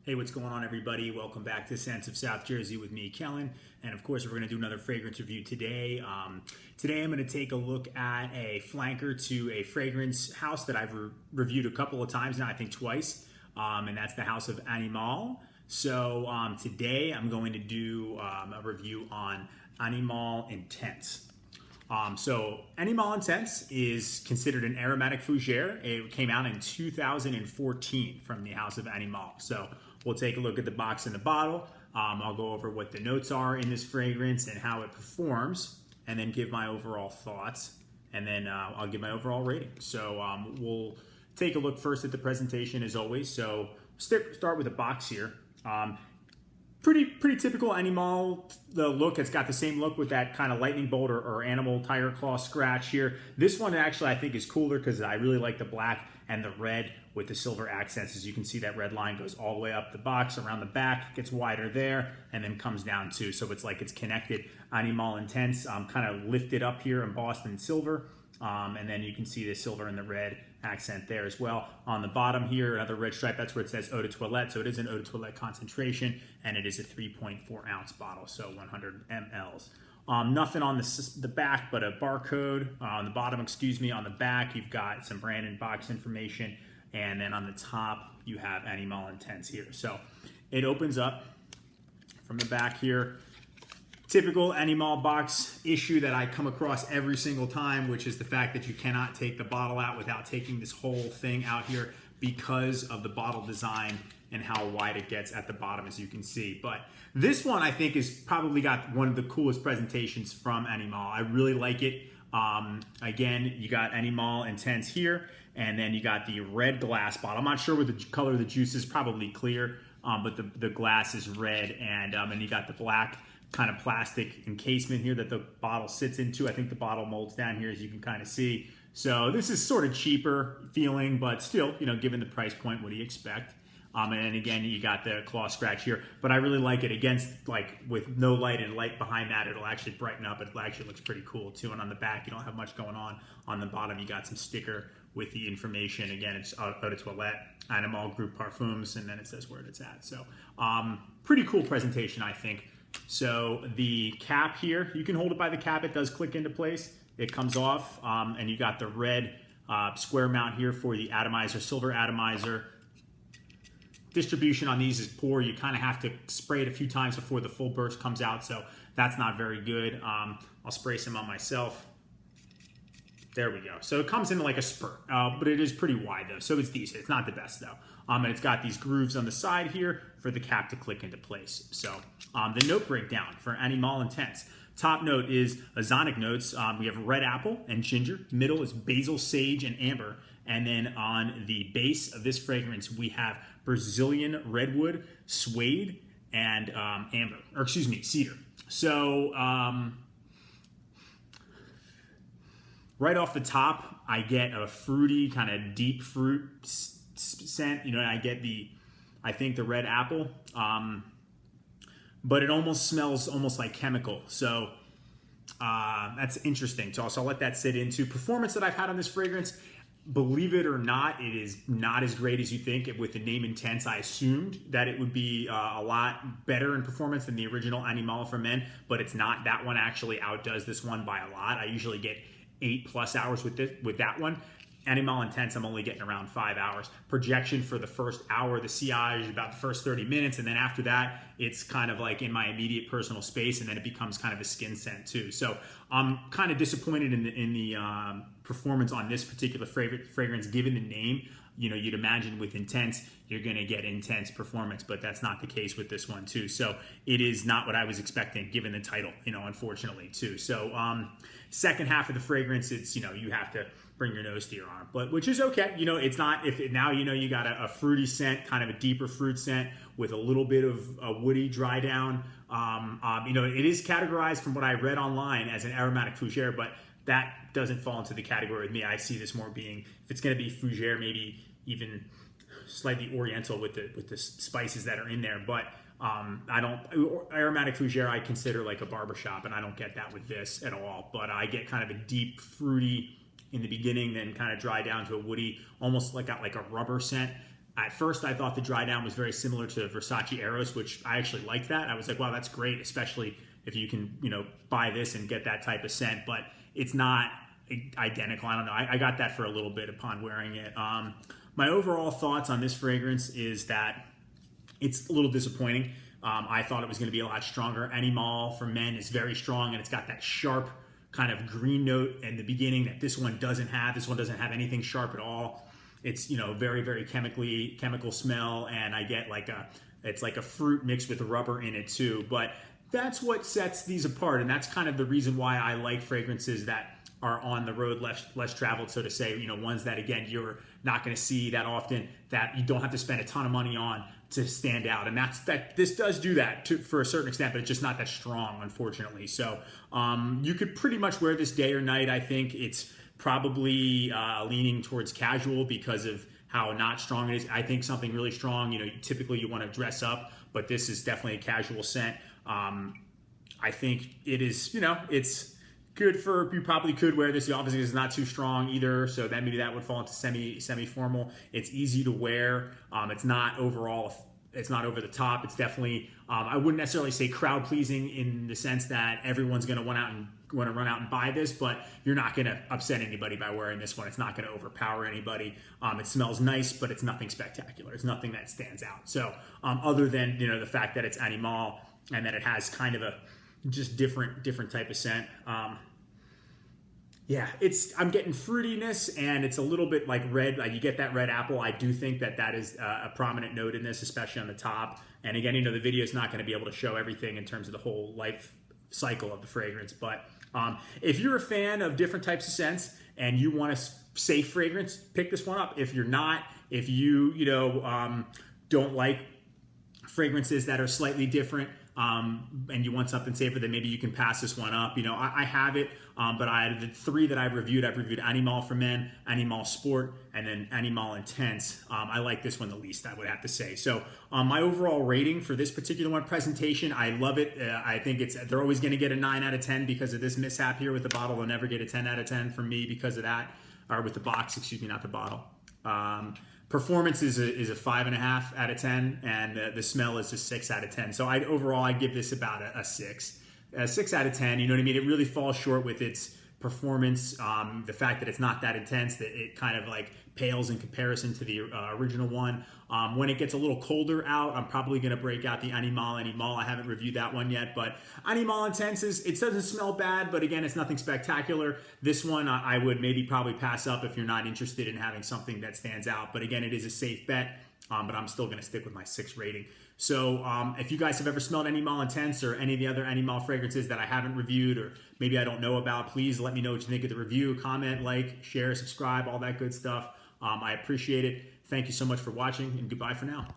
Hey, what's going on, everybody? Welcome back to Scents of South Jersey with me, Kellen. And of course, we're going to do another fragrance review today. Today, I'm going to take a look at a flanker to a fragrance house that I've reviewed a couple of times now, I think twice, and that's the house of Animal. So today, I'm going to do a review on Animale Intense. So Animale Intense is considered an aromatic fougere. It came out in 2014 from the house of Animal. So we'll take a look at the box and the bottle. I'll go over what the notes are in this fragrance and how it performs, and then give my overall thoughts, and then I'll give my overall rating. So we'll take a look first at the presentation as always. So start with the box here. Pretty typical Animal, the look. It's got the same look with that kind of lightning bolt or animal tiger claw scratch here. This one actually I think is cooler because I really like the black and the red with the silver accents. As you can see, that red line goes all the way up the box, around the back, gets wider there, and then comes down too. So it's like it's connected. Animale Intense kind of lifted up here, embossed in silver. And then you can see the silver and the red accent there as well. On the bottom here, another red stripe, that's where it says eau de toilette. So it is an eau de toilette concentration, and it is a 3.4 ounce bottle, so 100 mLs. Nothing on the back but a barcode. On the bottom, excuse me, on the back, you've got some brand and box information. And then on the top, you have Animale Intense here. So it opens up from the back here. Typical Animal box issue that I come across every single time, which is the fact that you cannot take the bottle out without taking this whole thing out here because of the bottle design and how wide it gets at the bottom, as you can see. But this one, I think, is probably got one of the coolest presentations from Animal. I really like it. Again, you got Animale Intense here, and then you got the red glass bottle. I'm not sure what the color of the juice is, probably clear, but the glass is red, and you got the black kind of plastic encasement here that the bottle sits into. I think the bottle molds down here, as you can kind of see. So this is sort of cheaper feeling, but still, you know, given the price point, what do you expect? And then again, you got the claw scratch here, but I really like it against, like, with no light and light behind that, it'll actually brighten up. It actually looks pretty cool too. And on the back, you don't have much going on. On the bottom, you got some sticker with the information. Again, it's eau de toilette, Animal Group Parfums, and then it says where it's at. So pretty cool presentation, I think. So the cap here, you can hold it by the cap. It does click into place. It comes off, and you got the red square mount here for the atomizer, silver atomizer. Distribution on these is poor. You kind of have to spray it a few times before the full burst comes out, so that's not very good. I'll spray some on myself. There we go. So it comes in like a spurt, but it is pretty wide though, so it's decent. It's not the best though. And it's got these grooves on the side here for the cap to click into place. So the note breakdown for Animale Intense. Top note is ozonic notes. We have red apple and ginger. Middle is basil, sage, and amber. And then on the base of this fragrance, we have Brazilian redwood, suede, and cedar. So right off the top, I get a fruity, kind of deep fruit scent. You know, I get I think the red apple, but it almost smells almost like chemical. So that's interesting. So I'll let that sit into. Performance that I've had on this fragrance, believe it or not, it is not as great as you think. With the name Intense, I assumed that it would be a lot better in performance than the original Animal for Men, but it's not. That one actually outdoes this one by a lot. I usually get 8+ hours with that one. Animale Intense, I'm only getting around 5 hours. Projection for the first hour, the sillage is about the first 30 minutes, and then after that, it's kind of like in my immediate personal space, and then it becomes kind of a skin scent too. So I'm kind of disappointed in the performance on this particular fragrance, given the name. You know, you'd imagine with Intense, you're going to get intense performance, but that's not the case with this one too. So it is not what I was expecting, given the title, you know, unfortunately too. So second half of the fragrance, it's, you know, you have to bring your nose to your arm, but which is okay. You know, it's not, now, you know, you got a fruity scent, kind of a deeper fruit scent with a little bit of a woody dry down. You know, it is categorized from what I read online as an aromatic fougere, but that doesn't fall into the category with me. I see this more being, if it's going to be fougere, maybe even slightly oriental with the spices that are in there. But I don't, aromatic fougere I consider like a barbershop, and I don't get that with this at all. But I get kind of a deep fruity in the beginning, then kind of dry down to a woody, almost like a rubber scent At first, I thought the dry down was very similar to Versace Eros, which I actually liked that. I was like, wow, that's great, especially if you can, buy this and get that type of scent. But it's not identical. I don't know. I got that for a little bit upon wearing it. My overall thoughts on this fragrance is that it's a little disappointing. I thought it was going to be a lot stronger. Animal for Men is very strong, and it's got that sharp kind of green note in the beginning that this one doesn't have. This one doesn't have anything sharp at all. It's, very, very chemical smell, and I get it's like a fruit mixed with rubber in it too. But that's what sets these apart, and that's kind of the reason why I like fragrances that are on the road less traveled, so to say, ones that, again, you're not going to see that often, that you don't have to spend a ton of money on to stand out. And this does do that for a certain extent, but it's just not that strong, unfortunately. So you could pretty much wear this day or night. I think it's probably leaning towards casual because of how not strong it is. I think something really strong, typically you want to dress up, but this is definitely a casual scent. I think it is, it's good for, you probably could wear this. Obviously, it's not too strong either, so that maybe that would fall into semi-formal. It's easy to wear. It's not overall, it's not over the top. It's definitely, I wouldn't necessarily say crowd pleasing in the sense that everyone's going to want to run out and buy this, but you're not going to upset anybody by wearing this one. It's not going to overpower anybody. It smells nice, but it's nothing spectacular. It's nothing that stands out. So other than, the fact that it's Animal and that it has kind of a just different type of scent. Yeah, I'm getting fruitiness, and it's a little bit like red. Like you get that red apple. I do think that is a prominent note in this, especially on the top. And again, the video is not going to be able to show everything in terms of the whole life cycle of the fragrance. But if you're a fan of different types of scents and you want a safe fragrance, pick this one up. If you're not, if you don't like fragrances that are slightly different, and you want something safer, then maybe you can pass this one up. I have it, but the 3 that I've reviewed Animal for Men, Animal Sport, and then Animal Intense. I like this one the least, I would have to say. So my overall rating for this particular one, presentation, I love it. I think they're always going to get a 9 out of 10 because of this mishap here with the bottle. They'll never get a 10 out of 10 from me because of that, or with the box, excuse me, not the bottle. Performance is a 5.5 out of 10, and the smell is a 6 out of 10. So overall I give this about a 6. 6 out of 10, you know what I mean? It really falls short with its performance. The fact that it's not that intense, that it kind of like pales in comparison to the original one. When it gets a little colder out, I'm probably going to break out the Animal. I haven't reviewed that one yet, but Animal Intense it doesn't smell bad, but again, it's nothing spectacular. This one I would maybe probably pass up if you're not interested in having something that stands out. But again, it is a safe bet, but I'm still going to stick with my 6 rating. So if you guys have ever smelled Animal Intense or any of the other Animal fragrances that I haven't reviewed or maybe I don't know about, please let me know what you think of the review. Comment, like, share, subscribe, all that good stuff. I appreciate it. Thank you so much for watching, and goodbye for now.